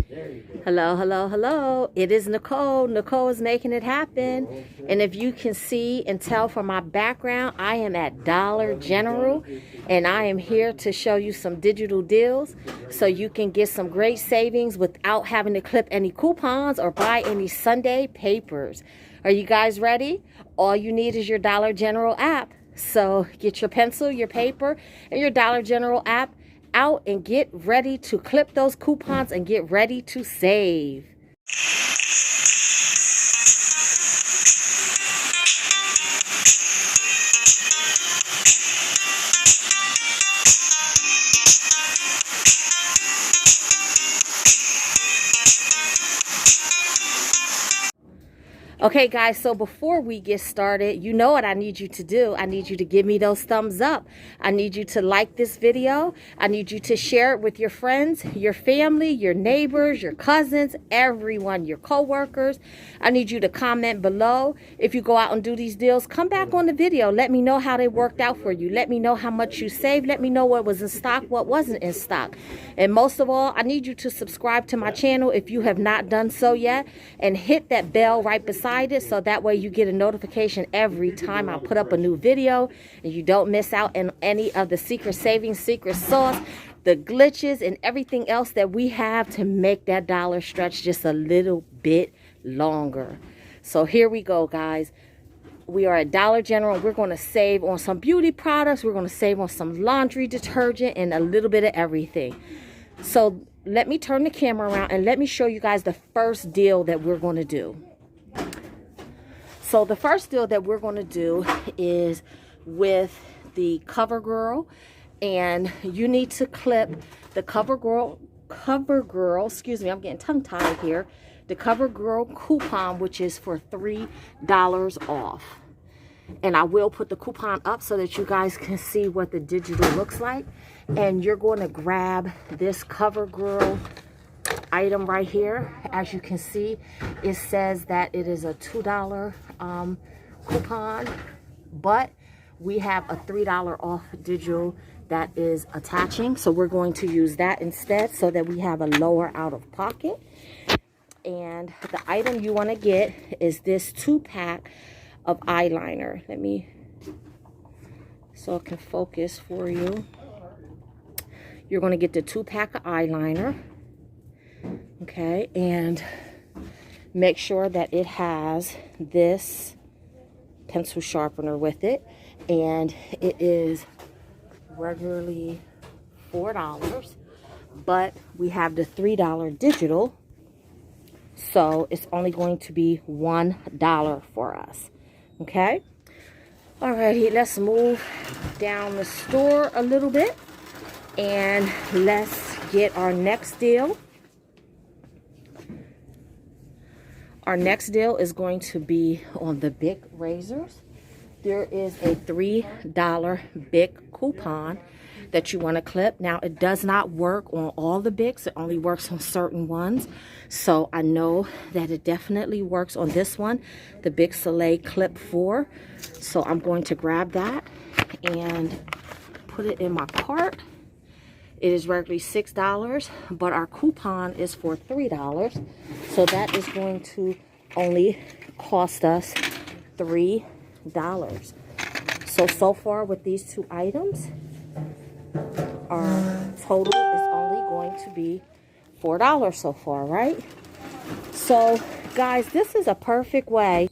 Hello, hello, hello. It is Nicole. Nicole is making it happen. And if you can see and tell from my background, I am at Dollar General. And I am here to show you some digital deals so you can get some great savings without having to clip any coupons or buy any Sunday papers. Are you guys ready? All you need is your Dollar General app. So get your pencil, your paper, and your Dollar General app out and get ready to clip those coupons and get ready to save. Okay guys, so before we get started, you know what I need you to do. I need you to give me those thumbs up. I need you to like this video. I need you to share it with your friends, your family, your neighbors, your cousins, everyone, your co-workers. I need you to comment below. If you go out and do these deals, come back on the video. Let me know how they worked out for you. Let me know how much you saved. Let me know what was in stock, what wasn't in stock. And most of all, I need you to subscribe to my channel if you have not done so yet, and hit that bell right beside it, so that way you get a notification every time I put up a new video and you don't miss out on any of the secret savings, secret sauce, the glitches, and everything else that we have to make that dollar stretch just a little bit longer. So here we go, guys. We are at Dollar General. We're going to save on some beauty products. We're going to save on some laundry detergent and a little bit of everything. So let me turn the camera around and let me show you guys the first deal that we're going to do. So the first deal that we're going to do is with the Covergirl, and you need to clip the Covergirl, excuse me, I'm getting tongue-tied here, the Covergirl coupon, which is for $3 off. And I will put the coupon up so that you guys can see what the digital looks like. And you're going to grab this Covergirl item right here. As you can see, it says that it is a $2 coupon, but we have a $3 off digital that is attaching, so we're going to use that instead so that we have a lower out of pocket. And the item you want to get is this 2-pack of eyeliner. Let me, so it can focus for you. You're going to get the 2-pack of eyeliner. Okay, and make sure that it has this pencil sharpener with it, and it is regularly $4, but we have the $3 digital, so it's only going to be $1 for us. Okay, alrighty, let's move down the store a little bit and let's get our next deal. Our next deal is going to be on the Bic razors. There is a $3 Bic coupon that you want to clip. Now, it does not work on all the Bics. It only works on certain ones. So I know that it definitely works on this one, the Bic Soleil Clip 4. So I'm going to grab that and put it in my cart. It is regularly $6, but our coupon is for $3. So that is going to only cost us $3. So far with these two items, our total is only going to be $4 so far, right? So guys, this is a perfect way.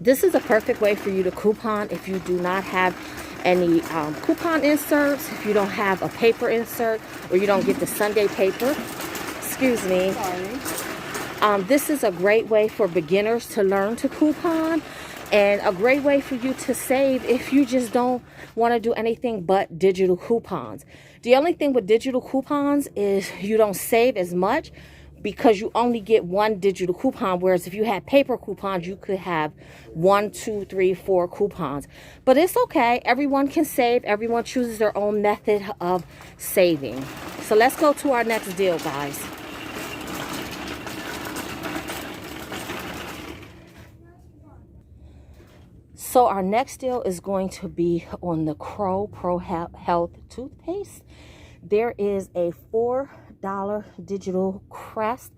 This is a perfect way for you to coupon if you do not have any coupon inserts, if you don't have a paper insert, or you don't get the Sunday paper. Excuse me. Sorry. This is a great way for beginners to learn to coupon, and a great way for you to save if you just don't want to do anything but digital coupons. The only thing with digital coupons is you don't save as much because you only get one digital coupon, whereas if you had paper coupons, you could have 1, 2, 3, 4 coupons. But it's okay. Everyone can save. Everyone chooses their own method of saving. So let's go to our next deal, guys. So our next deal is going to be on the Crow Pro Health toothpaste. There is a $4 $1 digital Crest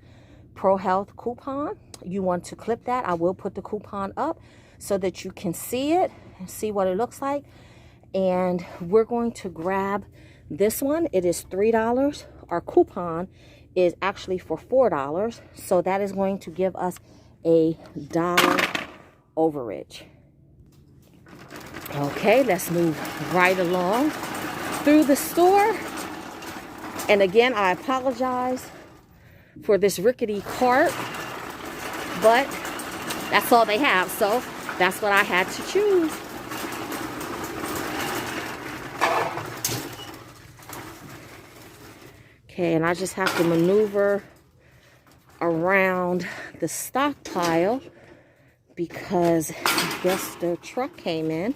Pro Health coupon. You want to clip that. I will put the coupon up so that you can see it and see what it looks like. And we're going to grab this one. It is $3. Our coupon is actually for $4. So that is going to give us a $1 overage. Okay, let's move right along through the store. And again, I apologize for this rickety cart, but that's all they have, so that's what I had to choose. Okay, and I just have to maneuver around the stockpile because I guess the truck came in.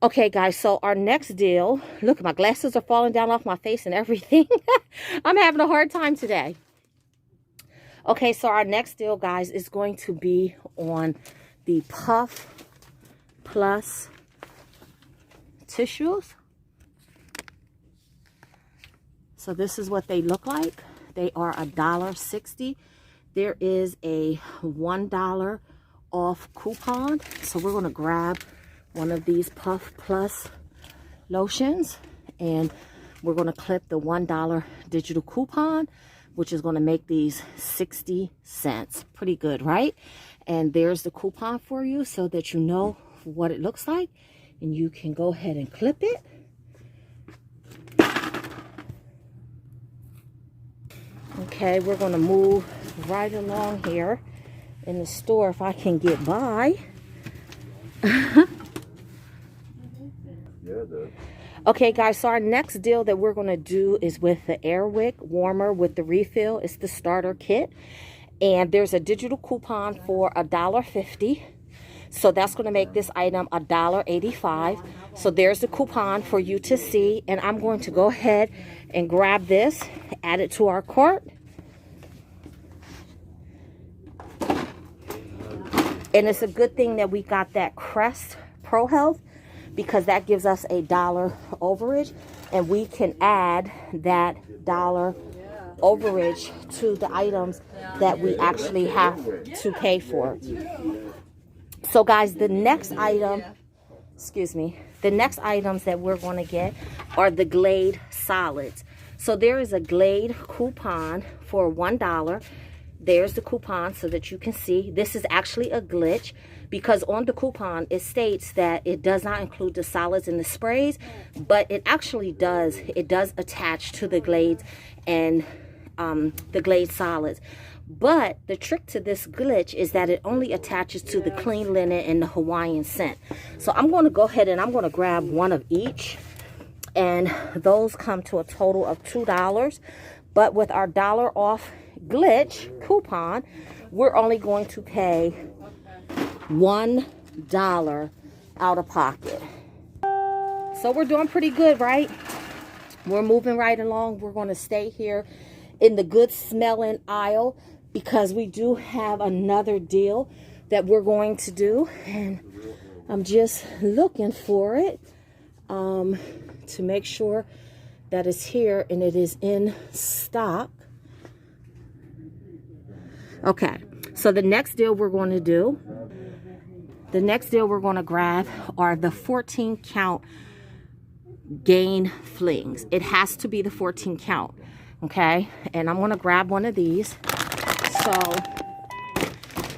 Okay, guys, so our next deal, look, my glasses are falling down off my face and everything. I'm having a hard time today. Okay, so our next deal, guys, is going to be on the Puff Plus tissues. So this is what they look like. They are $1.60. There is a $1 off coupon. So we're going to grab one of these Puff Plus lotions, and we're going to clip the $1 digital coupon, which is going to make these 60 cents. Pretty good, right? And there's the coupon for you so that you know what it looks like, and you can go ahead and clip it. Okay, we're going to move right along here in the store if I can get by. Okay, guys, so our next deal that we're going to do is with the airwick warmer with the refill. It's the starter kit, and there's a digital coupon for $1.50. So that's going to make this item $1.85. So there's the coupon for you to see, and I'm going to go ahead and grab this, add it to our cart. And it's a good thing that we got that Crest Pro Health, because that gives us a $1 overage, and we can add that $1 overage to the items that we actually have to pay for. So guys, the next item, the next items that we're going to get are the Glade Solids. So there is a Glade coupon for $1. There's the coupon so that you can see. This is actually a glitch, because on the coupon it states that it does not include the solids and the sprays, but it actually does. It does attach to the Glades and the Glade Solids. But the trick to this glitch is that it only attaches to the clean linen and the Hawaiian scent. So I'm going to go ahead and I'm going to grab one of each, and those come to a total of $2. But with our $1 off glitch coupon, we're only going to pay $1 out of pocket. So we're doing pretty good, right? We're moving right along. We're going to stay here in the good smelling aisle because we do have another deal that we're going to do, and I'm just looking for it to make sure that it's here and it is in stock. Okay, so the next deal we're going to do, the next deal we're going to grab are the 14 count gain flings. It has to be the 14 count, okay? And I'm going to grab one of these. So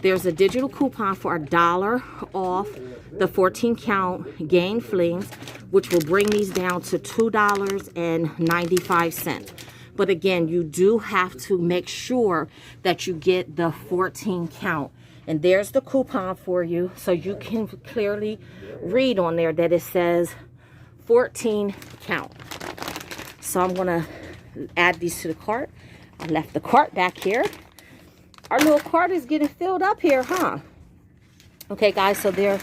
there's a digital coupon for $1 off the 14 count gain flings, which will bring these down to $2.95. But again, you do have to make sure that you get the 14 count. And there's the coupon for you, so you can clearly read on there that it says 14 count. So I'm going to add these to the cart. I left the cart back here. Our little cart is getting filled up here, huh? Okay, guys, so there's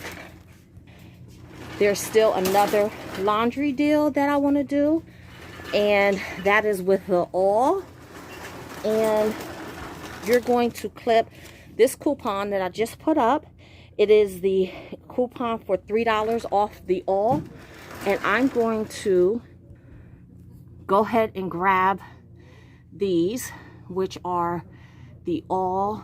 still another laundry deal that I want to do. And that is with the all. And you're going to clip this coupon that I just put up. It is the coupon for $3 off the all. And I'm going to go ahead and grab these, which are the All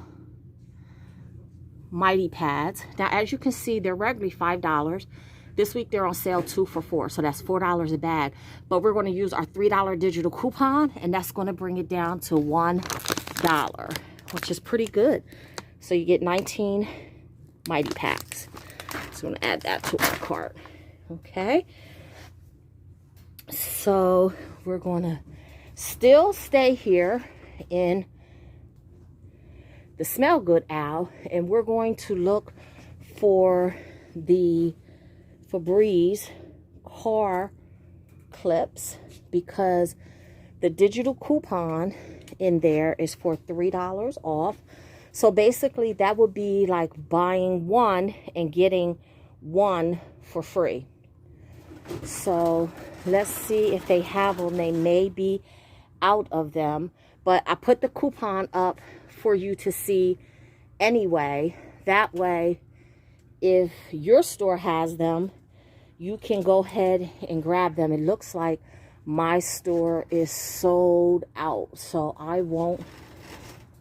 Mighty Pads. Now, as you can see, they're regularly $5. This week they're on sale 2 for $4, so that's $4 a bag. But we're going to use our $3 digital coupon, and that's going to bring it down to $1, which is pretty good. So you get 19 Mighty Packs. So I'm going to add that to our cart. Okay. So we're going to still stay here in the Smell Good aisle, and we're going to look for the Febreze car clips, because the digital coupon in there is for $3 off. So basically that would be like buying one and getting one for free. So let's see if they have them. They may be out of them, but I put the coupon up for you to see anyway. That way, if your store has them, you can go ahead and grab them. It looks like my store is sold out, so I won't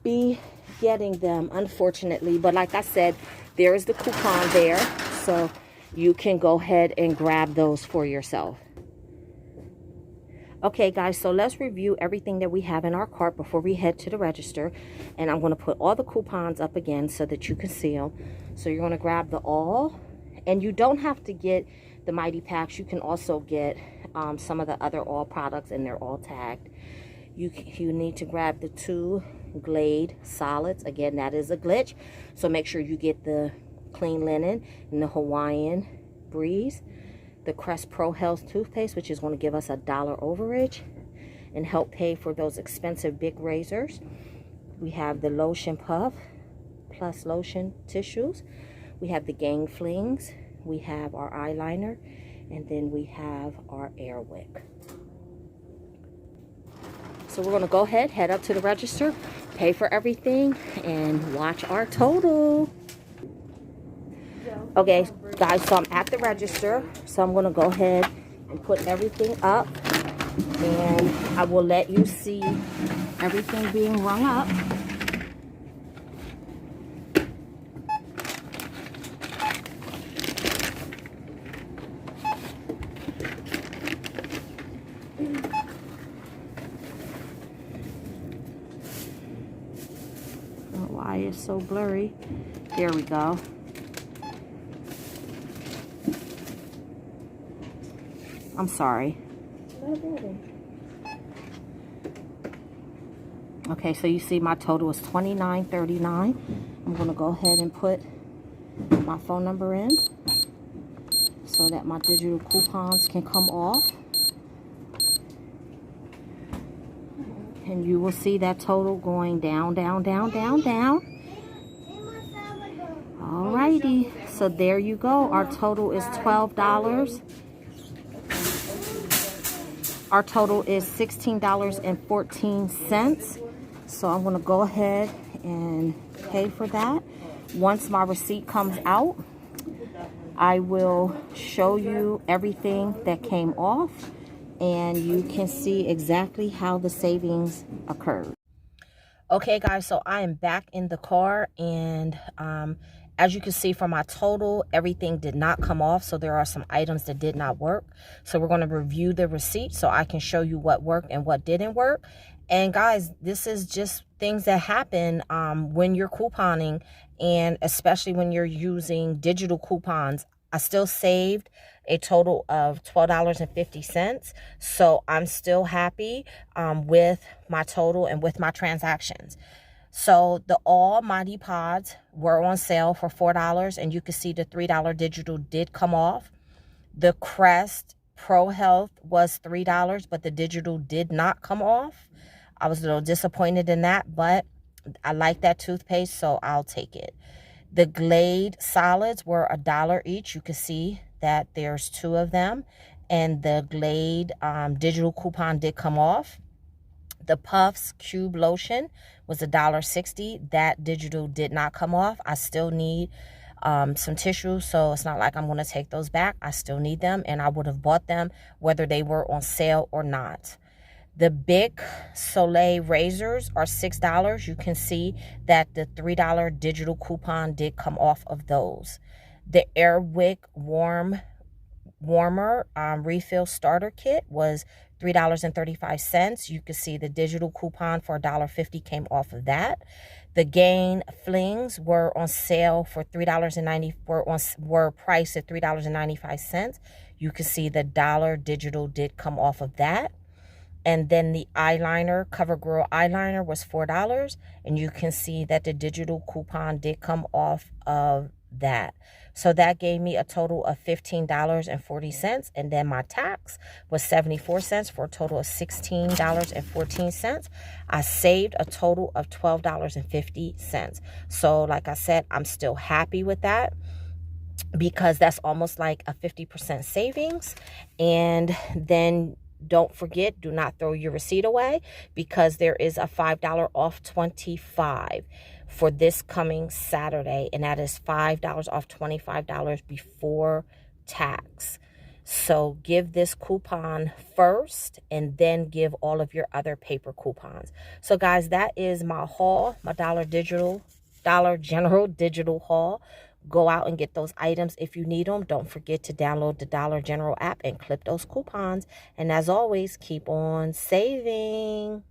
be getting them, unfortunately. But like I said, there is the coupon there, so you can go ahead and grab those for yourself. Okay, guys, so let's review everything that we have in our cart before we head to the register. And I'm going to put all the coupons up again so that you can see them. So you're going to grab the All, and you don't have to get the Mighty Packs. You can also get some of the other All products, and they're all tagged. You need to grab the 2 Glade Solids. Again, that is a glitch, so make sure you get the Clean Linen and the Hawaiian Breeze. The Crest Pro Health toothpaste, which is going to give us $1 overage and help pay for those expensive big razors. We have the Lotion Puff Plus Lotion tissues. We have the Gang Flings. We have our eyeliner, and then we have our airwick. So we're going to go ahead, head up to the register, pay for everything, and watch our total. Okay, guys, so I'm at the register, so I'm going to go ahead and put everything up, and I will let you see everything being rung up. I don't know why it's so blurry. There we go. I'm sorry. Okay, so you see my total is $29.39. I'm going to go ahead and put my phone number in so that my digital coupons can come off. And you will see that total going down, down, down, down, down. Alrighty, so there you go. Our total is $12. Our total is $16.14. So I'm going to go ahead and pay for that. Once my receipt comes out, I will show you everything that came off, and you can see exactly how the savings occurred. Okay, guys, so I am back in the car, and as you can see from my total, everything did not come off. So there are some items that did not work. So we're going to review the receipt so I can show you what worked and what didn't work. And guys, this is just things that happen when you're couponing, and especially when you're using digital coupons. I still saved a total of $12.50. So I'm still happy with my total and with my transactions. So the All Mighty Pods were on sale for $4, and you can see the $3 digital did come off. The Crest Pro Health was $3, but the digital did not come off. I was a little disappointed in that, but I like that toothpaste, so I'll take it. The Glade Solids were $1 each. You can see that there's 2 of them, and the Glade digital coupon did come off. The Puffs Cube Lotion was $1.60. That digital did not come off. I still need some tissue, so it's not like I'm going to take those back. I still need them, and I would have bought them whether they were on sale or not. The Big Soleil razors are $6. You can see that the $3 digital coupon did come off of those. The Airwick warmer refill starter kit was $3.35. You can see the digital coupon for $1.50 came off of that. The Gain flings were on sale for $3.90, were priced at $3.95. You can see the dollar digital did come off of that. And then the eyeliner, Covergirl eyeliner, was $4. And you can see that the digital coupon did come off of that. So that gave me a total of $15.40. And then my tax was 74 cents for a total of $16.14. I saved a total of $12.50. So like I said, I'm still happy with that, because that's almost like a 50% savings. And then don't forget, do not throw your receipt away, because there is a $5 off 25 for this coming Saturday. And that is $5 off $25 before tax. So give this coupon first and then give all of your other paper coupons. So guys, that is my haul, my Dollar General digital haul. Go out and get those items if you need them. Don't forget to download the Dollar General app and clip those coupons. And as always, keep on saving.